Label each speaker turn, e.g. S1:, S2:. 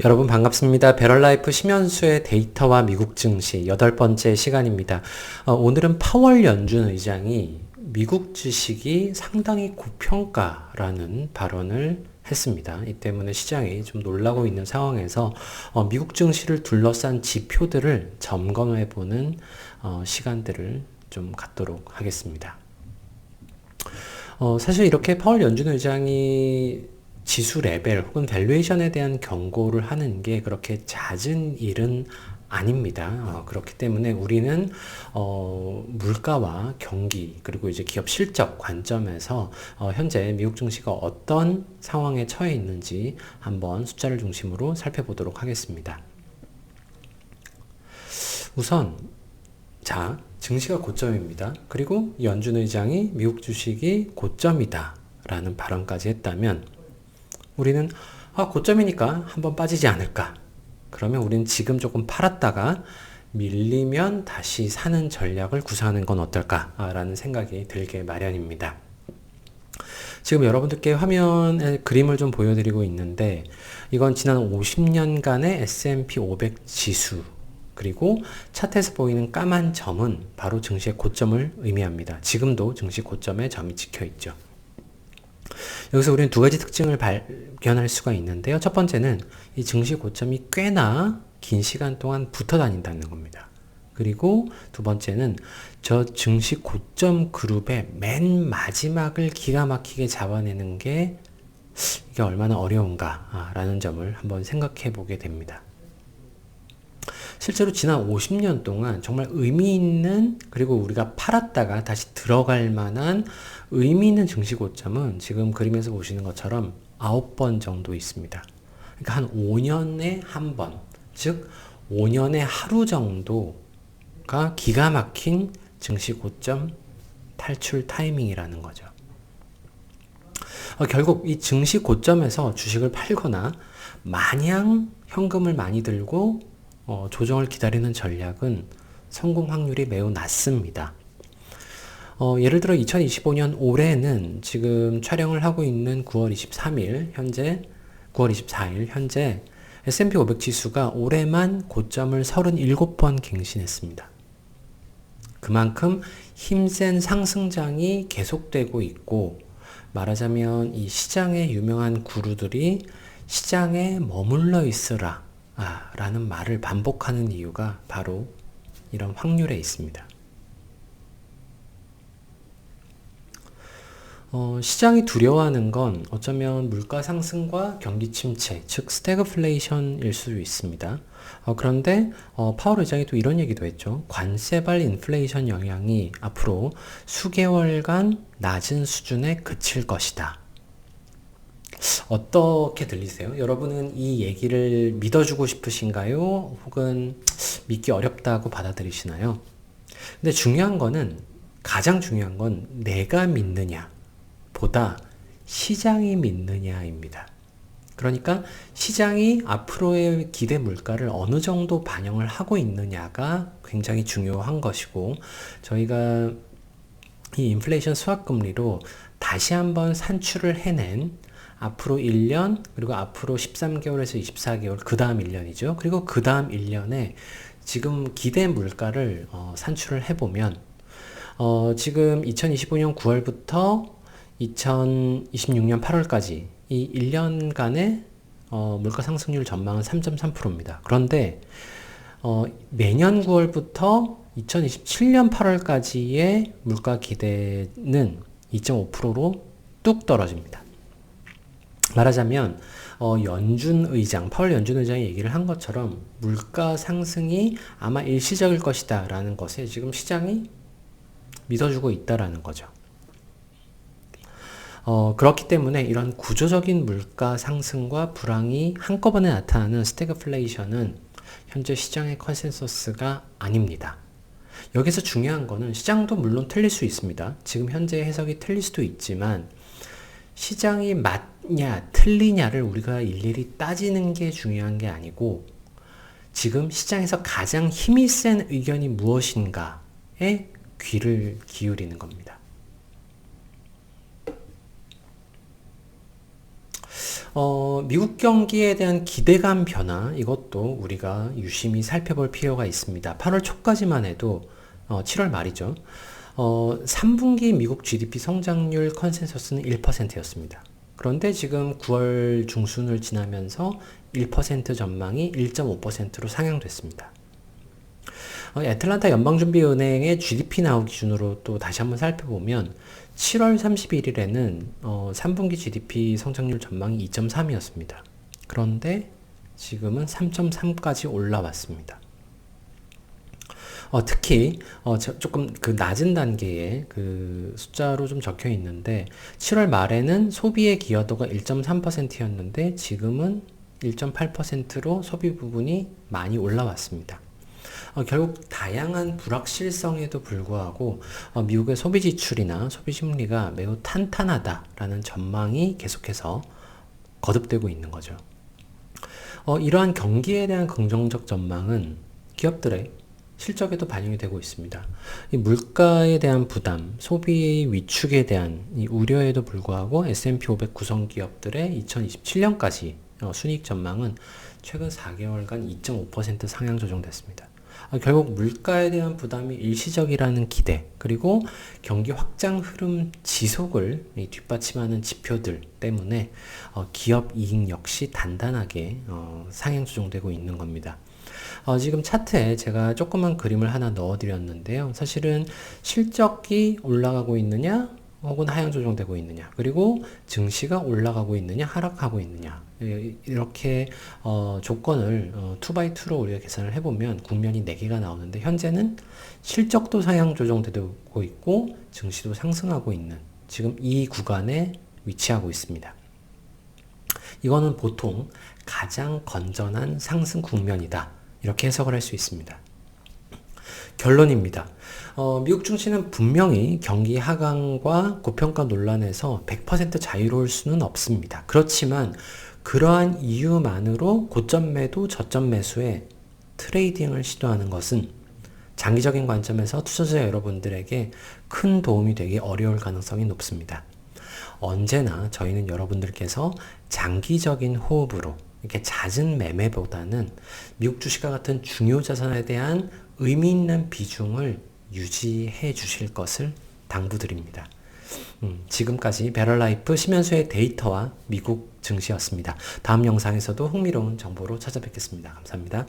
S1: 여러분 반갑습니다. 베럴라이프 심연수의 데이터와 미국 증시 8번째 시간입니다. 오늘은 파월 연준 의장이 미국 주식이 상당히 고평가라는 발언을 했습니다. 이 때문에 시장이 좀 놀라고 있는 상황에서 미국 증시를 둘러싼 지표들을 점검해보는 시간들을 좀 갖도록 하겠습니다. 사실 이렇게 파월 연준 의장이 지수 레벨 혹은 밸류에이션에 대한 경고를 하는 게 그렇게 잦은 일은 아닙니다. 그렇기 때문에 우리는 물가와 경기 그리고 이제 기업 실적 관점에서 현재 미국 증시가 어떤 상황에 처해 있는지 한번 숫자를 중심으로 살펴보도록 하겠습니다. 우선 증시가 고점입니다. 그리고 연준 의장이 미국 주식이 고점이다 라는 발언까지 했다면 우리는 고점이니까 한번 빠지지 않을까. 그러면 우리는 지금 조금 팔았다가 밀리면 다시 사는 전략을 구사하는 건 어떨까라는 생각이 들게 마련입니다. 지금 여러분들께 화면에 그림을 좀 보여드리고 있는데 이건 지난 50년간의 S&P 500 지수 그리고 차트에서 보이는 까만 점은 바로 증시의 고점을 의미합니다. 지금도 증시 고점에 점이 찍혀 있죠. 여기서 우리는 두 가지 특징을 발견할 수가 있는데요. 첫 번째는 이 증시 고점이 꽤나 긴 시간 동안 붙어 다닌다는 겁니다. 그리고 두 번째는 저 증시 고점 그룹의 맨 마지막을 기가 막히게 잡아내는 게 이게 얼마나 어려운가 라는 점을 한번 생각해 보게 됩니다. 실제로 지난 50년 동안 정말 의미 있는 그리고 우리가 팔았다가 다시 들어갈 만한 의미 있는 증시 고점은 지금 그림에서 보시는 것처럼 9번 정도 있습니다. 그러니까 한 5년에 한 번, 즉 5년에 하루 정도가 기가 막힌 증시 고점 탈출 타이밍이라는 거죠. 결국 이 증시 고점에서 주식을 팔거나 마냥 현금을 많이 들고 조정을 기다리는 전략은 성공 확률이 매우 낮습니다. 예를 들어 2025년 올해는 지금 촬영을 하고 있는 9월 24일 현재 9월 24일 현재 S&P 500 지수가 올해만 고점을 37번 갱신했습니다. 그만큼 힘센 상승장이 계속되고 있고 말하자면 이 시장의 유명한 구루들이 시장에 머물러 있으라 라는 말을 반복하는 이유가 바로 이런 확률에 있습니다. 시장이 두려워하는 건 어쩌면 물가 상승과 경기 침체, 즉 스태그플레이션일 수 있습니다. 그런데 파월 의장이 또 이런 얘기도 했죠. 관세발 인플레이션 영향이 앞으로 수개월간 낮은 수준에 그칠 것이다. 어떻게 들리세요? 여러분은 이 얘기를 믿어주고 싶으신가요? 혹은 믿기 어렵다고 받아들이시나요? 근데 가장 중요한 건 내가 믿느냐 보다 시장이 믿느냐입니다. 그러니까 시장이 앞으로의 기대 물가를 어느 정도 반영을 하고 있느냐가 굉장히 중요한 것이고 저희가 이 인플레이션 수학금리로 다시 한번 산출을 해낸 앞으로 1년 그리고 앞으로 13개월에서 24개월 그 다음 1년이죠. 그리고 그 다음 1년에 지금 기대 물가를 산출을 해보면 지금 2025년 9월부터 2026년 8월까지 이 1년간의 물가 상승률 전망은 3.3%입니다. 그런데 내년 9월부터 2027년 8월까지의 물가 기대는 2.5%로 뚝 떨어집니다. 말하자면 파월 연준 의장이 얘기를 한 것처럼 물가 상승이 아마 일시적일 것이다 라는 것에 지금 시장이 믿어주고 있다라는 거죠. 그렇기 때문에 이런 구조적인 물가 상승과 불황이 한꺼번에 나타나는 스태그플레이션은 현재 시장의 컨센서스가 아닙니다. 여기서 중요한 거는 시장도 물론 틀릴 수 있습니다. 지금 현재 해석이 틀릴 수도 있지만 시장이 맞냐 틀리냐를 우리가 일일이 따지는 게 중요한 게 아니고 지금 시장에서 가장 힘이 센 의견이 무엇인가에 귀를 기울이는 겁니다. 미국 경기에 대한 기대감 변화, 이것도 우리가 유심히 살펴볼 필요가 있습니다. 8월 초까지만 해도, 7월 말이죠. 3분기 미국 GDP 성장률 컨센서스는 1%였습니다. 그런데 지금 9월 중순을 지나면서 1% 전망이 1.5%로 상향됐습니다. 애틀란타 연방준비은행의 GDP 나오 기준으로 또 다시 한번 살펴보면 7월 31일에는 3분기 GDP 성장률 전망이 2.3이었습니다. 그런데 지금은 3.3까지 올라왔습니다. 특히 조금 그 낮은 단계의 그 숫자로 좀 적혀 있는데 7월 말에는 소비의 기여도가 1.3%였는데 지금은 1.8%로 소비 부분이 많이 올라왔습니다. 결국 다양한 불확실성에도 불구하고 미국의 소비 지출이나 소비 심리가 매우 탄탄하다라는 전망이 계속해서 거듭되고 있는 거죠. 이러한 경기에 대한 긍정적 전망은 기업들의 실적에도 반영이 되고 있습니다. 이 물가에 대한 부담, 소비 위축에 대한 이 우려에도 불구하고 S&P 500 구성 기업들의 2027년까지 순이익 전망은 최근 4개월간 2.5% 상향 조정됐습니다. 결국 물가에 대한 부담이 일시적이라는 기대, 그리고 경기 확장 흐름 지속을 뒷받침하는 지표들 때문에 기업 이익 역시 단단하게 상향 조정되고 있는 겁니다. 지금 차트에 제가 조그만 그림을 하나 넣어드렸는데요. 사실은 실적이 올라가고 있느냐, 혹은 하향 조정되고 있느냐, 그리고 증시가 올라가고 있느냐, 하락하고 있느냐, 이렇게 조건을 2x2로 우리가 계산을 해보면 국면이 4개가 나오는데 현재는 실적도 상향 조정되고 있고 증시도 상승하고 있는 지금 이 구간에 위치하고 있습니다. 이거는 보통 가장 건전한 상승 국면이다, 이렇게 해석을 할 수 있습니다. 결론입니다. 미국 증시는 분명히 경기 하강과 고평가 논란에서 100% 자유로울 수는 없습니다. 그렇지만 그러한 이유만으로 고점 매도, 저점 매수에 트레이딩을 시도하는 것은 장기적인 관점에서 투자자 여러분들에게 큰 도움이 되기 어려울 가능성이 높습니다. 언제나 저희는 여러분들께서 장기적인 호흡으로 이렇게 잦은 매매보다는 미국 주식과 같은 중요 자산에 대한 의미 있는 비중을 유지해 주실 것을 당부드립니다. 지금까지 베럴라이프 심현수의 데이터와 미국 증시였습니다. 다음 영상에서도 흥미로운 정보로 찾아뵙겠습니다. 감사합니다.